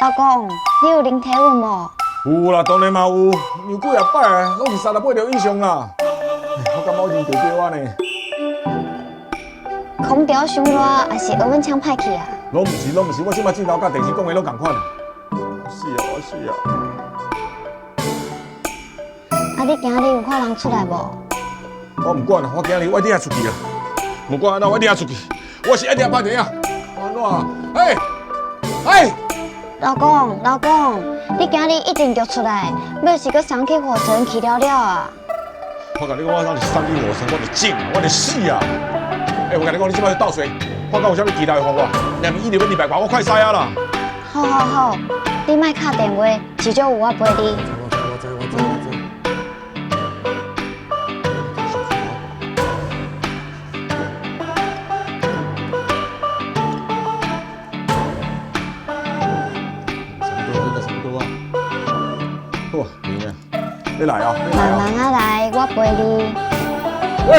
老公，你有啉体温无？有啦，当然嘛有，有几啊摆，拢是38条以上啦。我感觉我已经得标啊呢。空调伤热，还是额温枪歹去啊？拢毋是，我即摆镜头甲电视讲的拢共款。是啊。啊，你今日有看人出来无？我唔管啦，我今日我一定要出去啊！不管安怎，我一定要出去。我是一定要拍电影。安怎啊？哎！老公，你今日一定要出来，要是搁送去火城去了啊！我甲你讲，我当是送去火城，我就整啊，我就死啊！我甲你讲，你即摆就倒水，我讲有啥物其他的方法，连伊200块，我快塞啊啦！好，你莫敲电话，迟早有我陪你。我知。差不多啊。好，你来啊！慢慢啊来，我陪你。喂！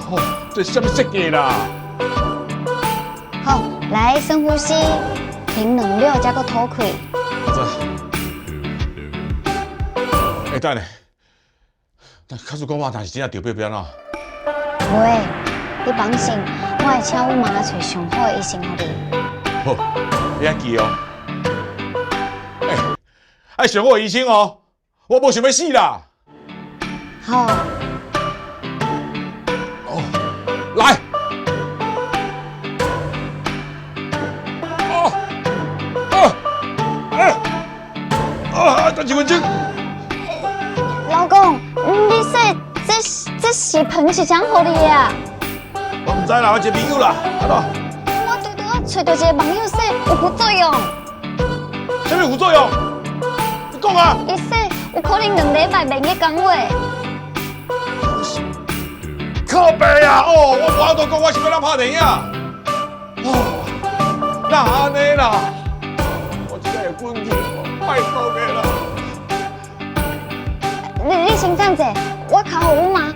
哦，这是什么设计啦？好，来深呼吸，停2秒，才搁吐开。等下，但卡叔讲话，但是真正着标啊？袂，你放心，我会请阮妈找上好的医生给你。好，你爱记哦。爱上我的医生哦，我无想要死啦。好。哦，来。等几分钟。老公，你说这是喷是啥互你的啊？我唔知啦，我一个朋友啦，安怎？我拄找到一个网友说有副作用。什么副作用？你讲啊！伊说有可能2礼拜袂去讲话。靠背啊！哦，我无都讲我是要咱拍电影。哦，那安尼啦，我真系滚去，拜托你啦。你先站者，我敲互阮妈。